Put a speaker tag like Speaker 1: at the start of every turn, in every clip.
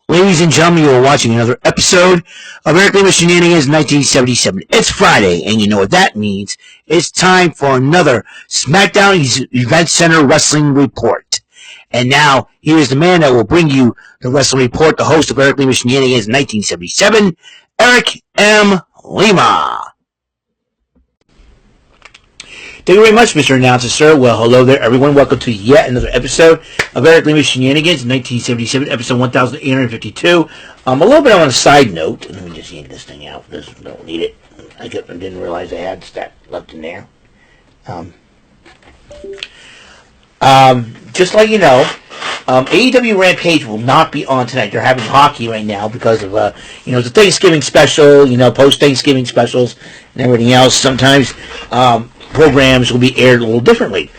Speaker 1: Ladies and gentlemen, you are watching another episode of Lima Shenanigans 1977. It's Friday, and you know what that means. It's time for another SmackDown Event Center Wrestling Report. And now, here is the man that will bring you the Wrestling Report, the host of Lima Shenanigans 1977, Eric M. Lima. Thank you very much, Mr. Announcer, sir. Well, hello there, everyone. Welcome to yet another episode of Eric Lima Shenanigans, 1977, episode 1852. A little bit on a side note. Let me just yank this thing out. I don't need it. I didn't realize I had that left in there. Just to let you know, AEW Rampage will not be on tonight. They're having hockey right now because of, the Thanksgiving special, post-Thanksgiving specials and everything else. Sometimes, programs will be aired a little differently,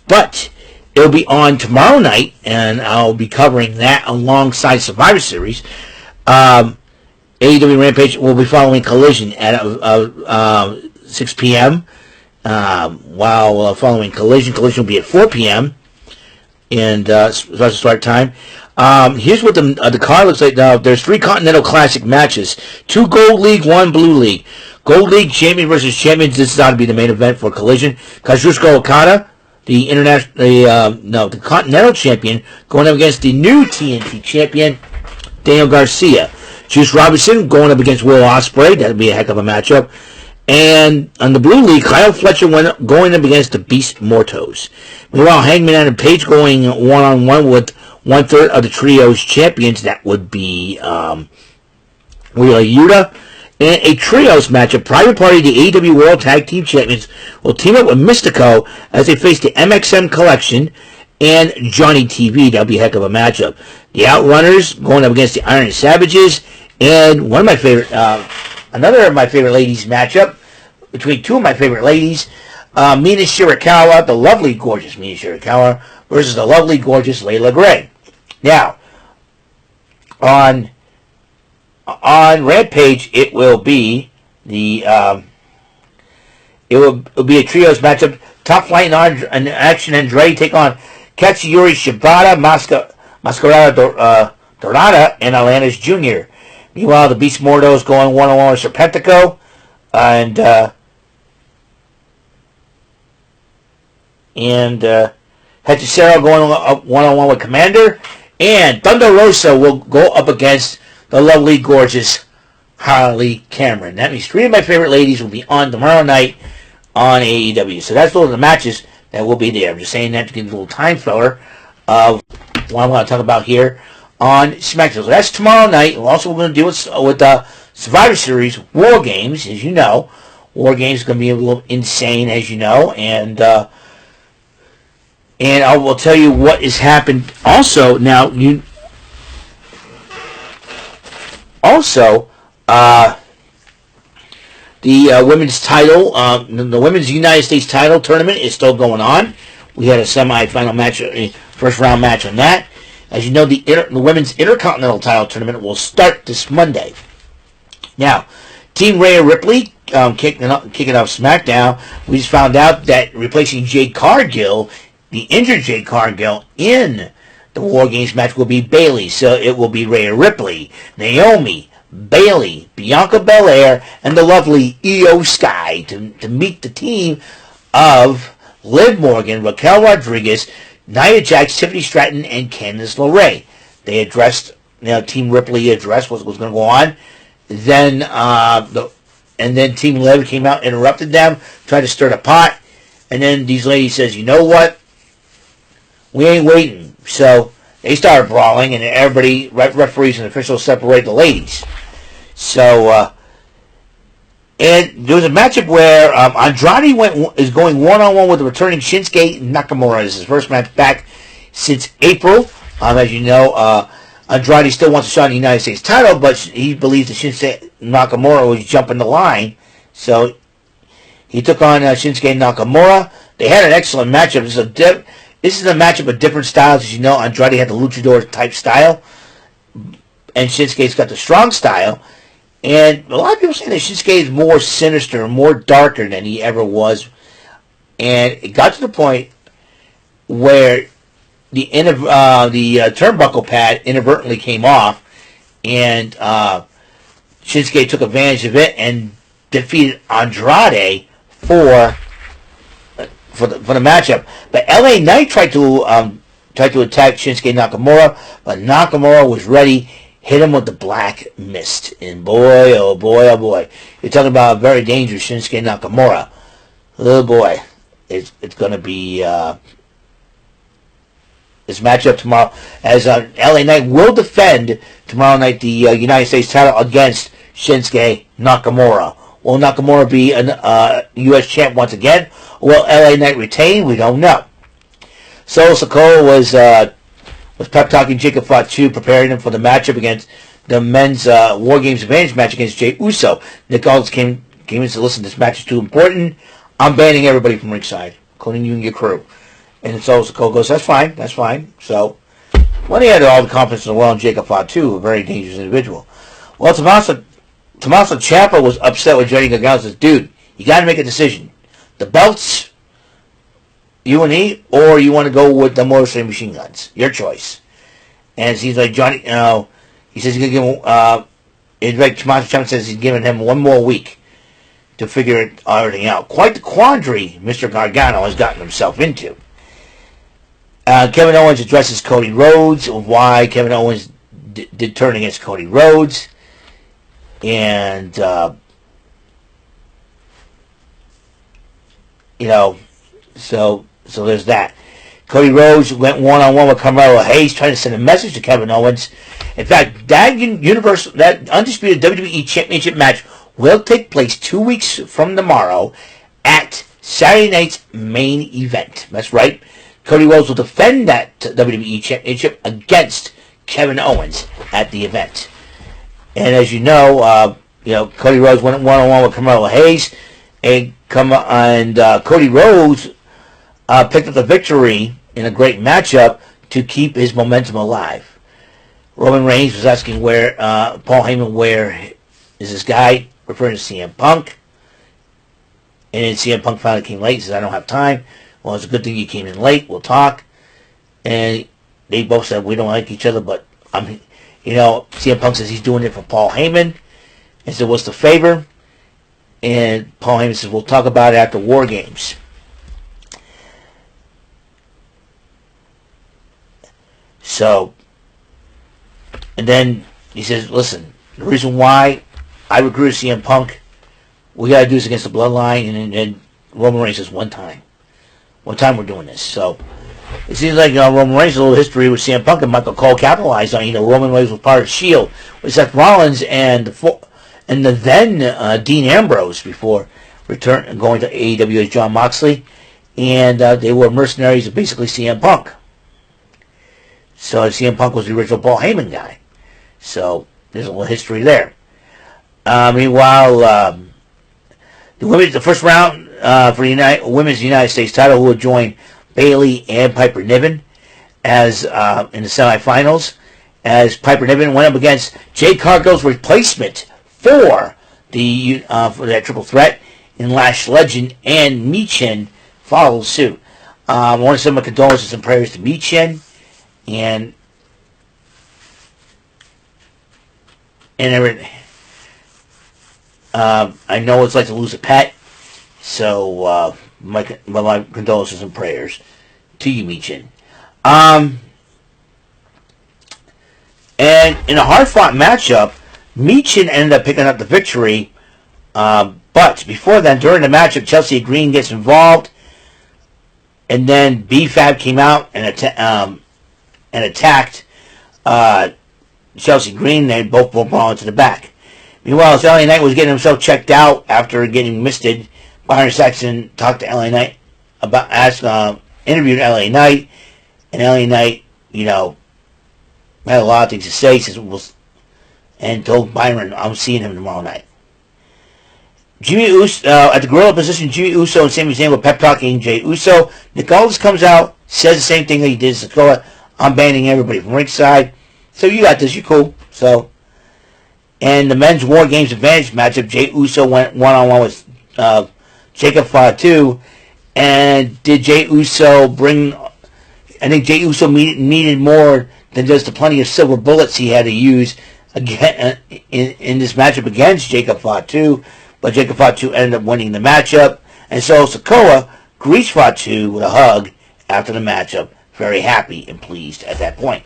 Speaker 1: but it'll be on tomorrow night, and I'll be covering that alongside Survivor Series. AEW Rampage will be following Collision at 6 p.m. While following Collision will be at 4 p.m. and special start time. Here's what the card looks like now. There's 3 Continental Classic matches, 2 Gold League, 1 Blue League. Gold League champion versus champions. This is ought to be the main event for Collision. Kazuchika Okada, the Continental champion, going up against the new TNT champion, Daniel Garcia. Juice Robinson going up against Will Ospreay. That'll be a heck of a matchup. And on the Blue League, Kyle Fletcher going up against the Beast Mortos. Meanwhile, Hangman Adam Page going one-on-one with one-third of the trio's champions. That would be Wheeler Yuta. In a trios matchup, Private Party, the AEW World Tag Team Champions, will team up with Mystico as they face the MXM Collection and Johnny TV. That'll be a heck of a matchup. The Outrunners going up against the Iron Savages, and another of my favorite ladies matchup between 2 of my favorite ladies, Mina Shirakawa, the lovely, gorgeous Mina Shirakawa, versus the lovely, gorgeous Layla Gray. Now, on Rampage, it will be a trios matchup. Top Flight and Action Andretti take on Katsuyori Shibata, Mascarada Dorada, and Atlantis Jr. Meanwhile, the Beast Mortos going one-on-one with Serpentico, and Hechicero going one-on-one with Commander, and Thunder Rosa will go up against the lovely, gorgeous Holly Cameron. That means 3 of my favorite ladies will be on tomorrow night on AEW. So that's those are the matches that will be there. I'm just saying that to give you a little time filler of what I'm going to talk about here on SmackDown. So that's tomorrow night. Also, we're going to deal with the Survivor Series War Games, as you know. War Games is going to be a little insane, as you know, and I will tell you what has happened. Also, now the women's title, the women's United States title tournament is still going on. We had a semifinal match, a first round match on that. As you know, the women's Intercontinental title tournament will start this Monday. Now, Team Rhea Ripley kicking off SmackDown. We just found out that replacing Jade Cargill, the injured Jade Cargill, in the War Games match will be Bayley. So it will be Rhea Ripley, Naomi, Bayley, Bianca Belair, and the lovely Io Sky to meet the team of Liv Morgan, Raquel Rodriguez, Nia Jax, Tiffany Stratton, and Candice LeRae. They addressed, Team Ripley addressed what was going to go on. Then Team Liv came out, interrupted them, tried to stir the pot, and then these ladies says, you know what? We ain't waiting. So they started brawling, and everybody, referees and officials, separated the ladies. So, and there was a matchup where Andrade is going one-on-one with the returning Shinsuke Nakamura. This is his first match back since April. As you know, Andrade still wants a shot at the United States title, but he believes that Shinsuke Nakamura was jumping the line. So he took on Shinsuke Nakamura. They had an excellent matchup. This is a matchup of different styles. As you know, Andrade had the luchador-type style, and Shinsuke's got the strong style. And a lot of people say that Shinsuke is more sinister, more darker than he ever was. And it got to the point where the turnbuckle pad inadvertently came off, and Shinsuke took advantage of it and defeated Andrade for the matchup. But LA Knight tried to attack Shinsuke Nakamura, but Nakamura was ready. Hit him with the black mist, and boy, oh boy, oh boy, you're talking about a very dangerous Shinsuke Nakamura. Oh boy, it's going to be this matchup tomorrow, as LA Knight will defend tomorrow night the United States title against Shinsuke Nakamura. Will Nakamura be a U.S. champ once again? Will LA Knight retain? We don't know. Solo Sikoa was pep talking Jacob Fatu, preparing him for the matchup against the men's War Games Advantage match against Jey Uso. Nick Aldis came in and said, "Listen, this match is too important. I'm banning everybody from ringside, including you and your crew." And Solo Sikoa goes, "That's fine, that's fine." So, when he had all the confidence in the world in Jacob Fatu, a very dangerous individual. Well, Tommaso Ciampa was upset with Johnny Gargano. Says, "Dude, you got to make a decision. The belts, you and he, or you want to go with the Motor City Machine Guns. Your choice." And it seems like Johnny, he says he's going to give him, Tommaso Ciampa says he's giving him one more week to figure everything out. Quite the quandary Mr. Gargano has gotten himself into. Kevin Owens addresses Cody Rhodes, why Kevin Owens did turn against Cody Rhodes. And, so there's that. Cody Rhodes went one-on-one with Carmelo Hayes, trying to send a message to Kevin Owens. In fact, that undisputed WWE Championship match will take place 2 weeks from tomorrow at Saturday night's main event. That's right. Cody Rhodes will defend that WWE Championship against Kevin Owens at the event. And as you know, Cody Rhodes went one-on-one with Carmelo Hayes, and Cody Rhodes picked up the victory in a great matchup to keep his momentum alive. Roman Reigns was asking Paul Heyman, where is this guy, referring to CM Punk. And then CM Punk finally came late. He says, "I don't have time." "Well, it's a good thing you came in late. We'll talk." And they both said, "We don't like each other, but CM Punk says he's doing it for Paul Heyman." And said, "What's the favor?" And Paul Heyman says, "We'll talk about it after War Games." So, and then he says, "Listen, the reason why I recruited CM Punk, we got to do this against the Bloodline." And Roman Reigns says, one time we're doing this." So, it seems like Roman Reigns has a little history with CM Punk, and Michael Cole capitalized on. Roman Reigns was part of S.H.I.E.L.D. with Seth Rollins and the then Dean Ambrose before going to AEW as Jon Moxley, and they were mercenaries of basically CM Punk. So CM Punk was the original Paul Heyman guy. So there's a little history there. Meanwhile, the first round for the women's United States title will join Bayley and Piper Niven as in the semifinals, as Piper Niven went up against Jade Cargill's replacement for that triple threat in Lash Legend, and Michin followed suit. I want to send my condolences and prayers to Michin and everything. I know what it's like to lose a pet, so my condolences and prayers to you, Michin. And in a hard-fought matchup, Michin ended up picking up the victory, but before then, during the matchup, Chelsea Green gets involved, and then B-Fab came out and attacked Chelsea Green. They both brought into the back. Meanwhile, LA Knight was getting himself checked out after getting misted. Byron Saxton talked to LA Knight interviewed LA Knight, and LA Knight, had a lot of things to say. And told Byron, "I'm seeing him tomorrow night." Jimmy Uso, at the gorilla position, Jimmy Uso and Sami Zayn were pep talking Jey Uso. Nick Aldis comes out, says the same thing that he did to Sikoa. "I'm banning everybody from ringside. So you got this, you're cool." So, and the men's War Games Advantage matchup, Jey Uso went one-on-one with Jacob Fatu. And did Jey Uso I think Jey Uso needed more than just the plenty of silver bullets he had to use again in this matchup against Jacob Fatu, but Jacob Fatu ended up winning the matchup, and so Sikoa greets Fatu with a hug after the matchup, very happy and pleased at that point.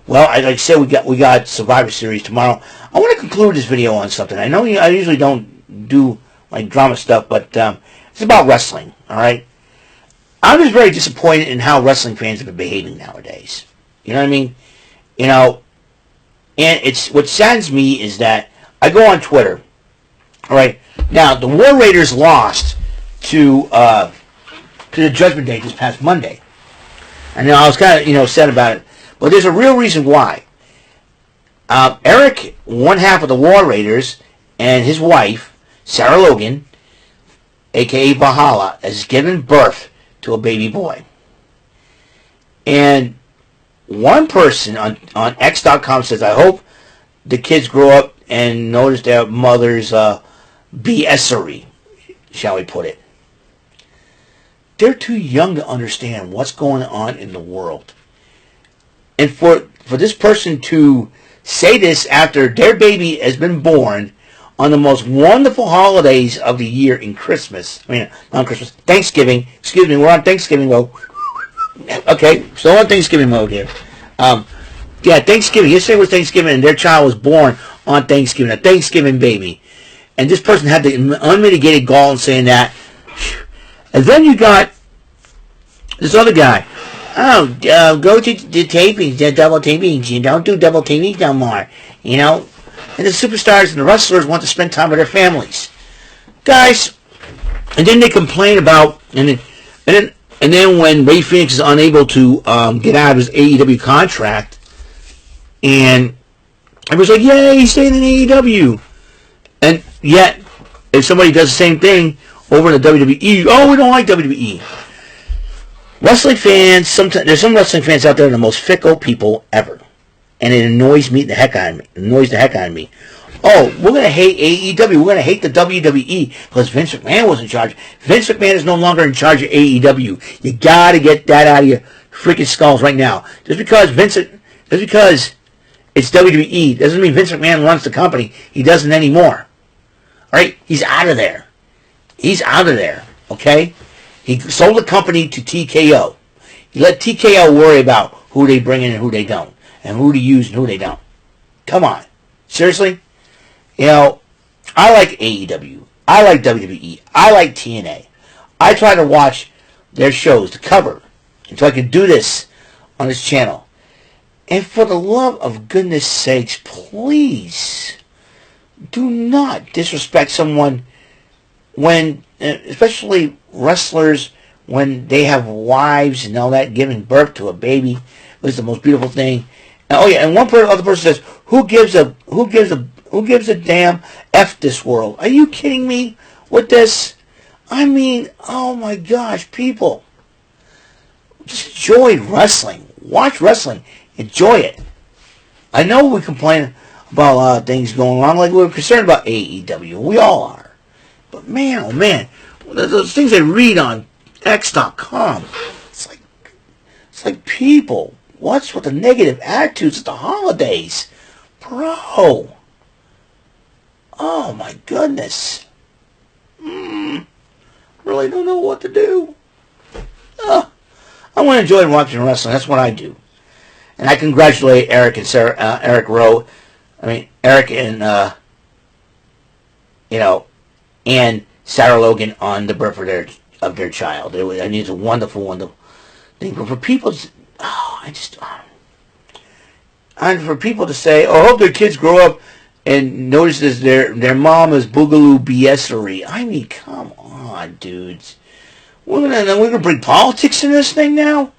Speaker 1: Well, like I said, we got Survivor Series tomorrow. I want to conclude this video on something. I know I usually don't do like drama stuff, but it's about wrestling. All right, I'm just very disappointed in how wrestling fans have been behaving nowadays. You know what I mean? You know, and it's what saddens me is that I go on Twitter. All right, now the War Raiders lost to the Judgment Day this past Monday, and I was kind of sad about it. But there's a real reason why. Eric, one half of the War Raiders, and his wife, Sarah Logan, a.k.a. Valhalla, has given birth to a baby boy. And one person on X.com says, I hope the kids grow up and notice their mother's BSery, shall we put it. They're too young to understand what's going on in the world. And for this person to say this after their baby has been born on the most wonderful holidays of the year in Christmas. I mean, not Christmas. Thanksgiving. Excuse me, we're on Thanksgiving mode. Okay, still on Thanksgiving mode here. Yeah, Thanksgiving. Yesterday was Thanksgiving, and their child was born on Thanksgiving, a Thanksgiving baby. And this person had the unmitigated gall in saying that. And then you got this other guy. Oh, go to the tapings, the double tapings. You don't do double tapings no more. You know? And the superstars and the wrestlers want to spend time with their families. Guys, and then they complain about, and then when Ray Phoenix is unable to get out of his AEW contract, and everyone's like, yay, he's staying in AEW. And yet, if somebody does the same thing over in the WWE, oh, we don't like WWE. Wrestling fans, there's some wrestling fans out there that are the most fickle people ever. And it annoys the heck out of me. Oh, we're going to hate AEW. We're going to hate the WWE because Vince McMahon was in charge. Vince McMahon is no longer in charge of AEW. You got to get that out of your freaking skulls right now. Just because it's WWE doesn't mean Vince McMahon runs the company. He doesn't anymore. All right? He's out of there. Okay? He sold the company to TKO. He let TKO worry about who they bring in and who they don't, and who to use and who they don't. Come on. Seriously? You know, I like AEW. I like WWE. I like TNA. I try to watch their shows, the cover, until I can do this on this channel. And for the love of goodness sakes, please do not disrespect someone when, especially wrestlers, when they have wives and all that, giving birth to a baby was the most beautiful thing. And, oh yeah, and other person says, who gives a damn F this world? Are you kidding me with this? I mean, oh my gosh, people. Just enjoy wrestling. Watch wrestling. Enjoy it. I know we complain about a lot of things going on, like we're concerned about AEW. We all are. But man, oh man, those things I read on X.com, it's like people, what's with the negative attitudes at the holidays? Bro. Oh my goodness. Really don't know what to do. I want to enjoy watching wrestling. That's what I do. And I congratulate Eric and Eric Rowe. I mean, Eric and, and Sarah Logan on the birth of their child. I mean, it's a wonderful, wonderful thing. But for people, and for people to say, oh, I hope their kids grow up and notices their mom is Boogaloo BSery. I mean, come on, dudes. We're gonna bring politics in this thing now?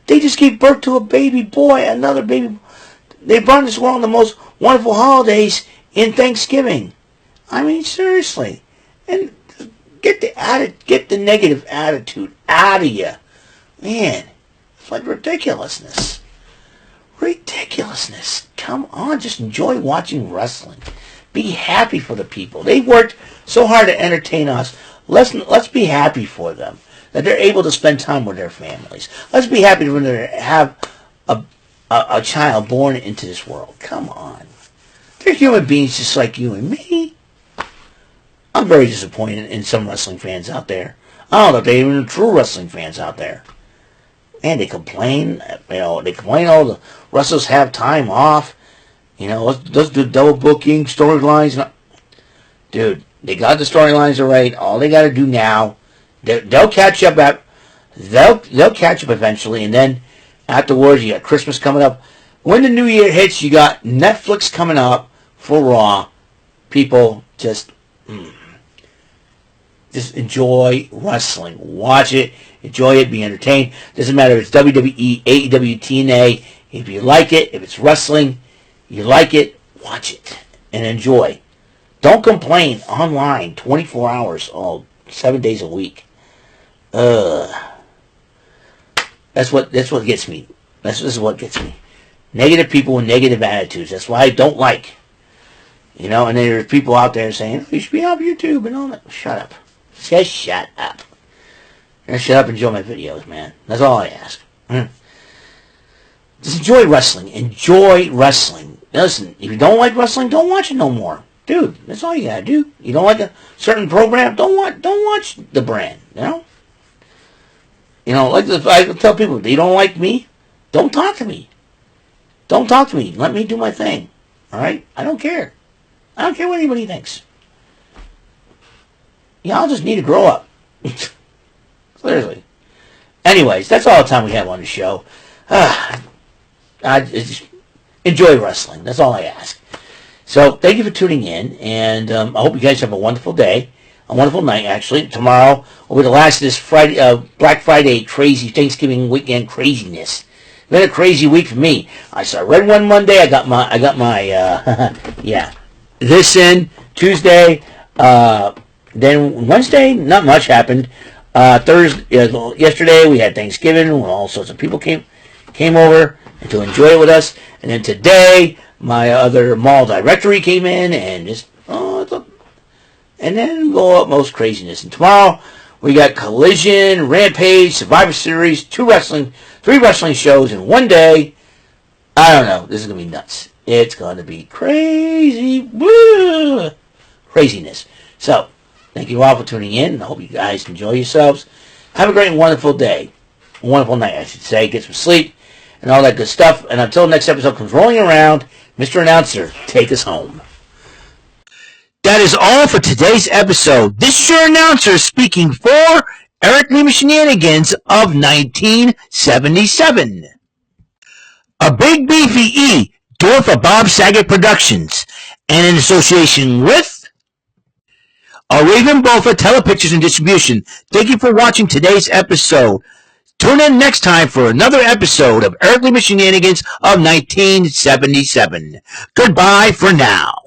Speaker 1: They just gave birth to a baby boy, another baby. They brought this world the most wonderful holidays in Thanksgiving. I mean, seriously. And get the negative attitude out of you. Man, it's like ridiculousness. Ridiculousness. Come on, just enjoy watching wrestling. Be happy for the people. They worked so hard to entertain us. Let's be happy for them, that they're able to spend time with their families. Let's be happy when they have a child born into this world. Come on. They're human beings just like you and me. I'm very disappointed in some wrestling fans out there. I don't know if they're even true wrestling fans out there. And they complain, they complain all the wrestlers have time off. Let's do double booking, storylines. Dude, they got the storylines right. All they got to do now, they'll catch up. They'll catch up eventually, and then afterwards, you got Christmas coming up. When the New Year hits, you got Netflix coming up for Raw. People just enjoy wrestling. Watch it. Enjoy it. Be entertained. Doesn't matter if it's WWE, AEW, TNA. If you like it, if it's wrestling, you like it, watch it and enjoy. Don't complain online 24 hours, 7 days a week. That's what gets me. This is what gets me. Negative people with negative attitudes. That's why I don't like. And there's people out there saying, you should be off YouTube and all that. Shut up. Just shut up. Shut up and enjoy my videos, man. That's all I ask. Just enjoy wrestling. Enjoy wrestling. Listen, if you don't like wrestling, don't watch it no more. Dude, that's all you gotta do. You don't like a certain program, don't watch the brand, I tell people, if you don't like me, don't talk to me. Don't talk to me. Let me do my thing. Alright? I don't care. I don't care what anybody thinks. Y'all just need to grow up. Seriously. Anyways, that's all the time we have on the show. I just enjoy wrestling. That's all I ask. So, thank you for tuning in, and I hope you guys have a wonderful day, a wonderful night, actually. Tomorrow will be the last of this Black Friday crazy Thanksgiving weekend craziness. It's been a crazy week for me. I saw Red One Monday. I got my this in Tuesday. Then Wednesday, not much happened. Thursday, yesterday we had Thanksgiving. All sorts of people came over to enjoy it with us. And then today, my other mall directory came in and and then go up most craziness. And tomorrow we got Collision, Rampage, Survivor Series, 3 wrestling shows in one day. I don't know. This is gonna be nuts. It's gonna be crazy. Woo! Craziness. So, thank you all for tuning in. I hope you guys enjoy yourselves. Have a great and wonderful day. A wonderful night, I should say. Get some sleep and all that good stuff. And until next episode comes rolling around, Mr. Announcer, take us home. That is all for today's episode. This is your announcer speaking for Eric Lima Shenanigans of 1977. A Big Beefy E, door for Bob Saget Productions, and in association with a Raven Bofa Telepictures and Distribution. Thank you for watching today's episode. Tune in next time for another episode of Eric Lima Shenanigans of 1977. Goodbye for now.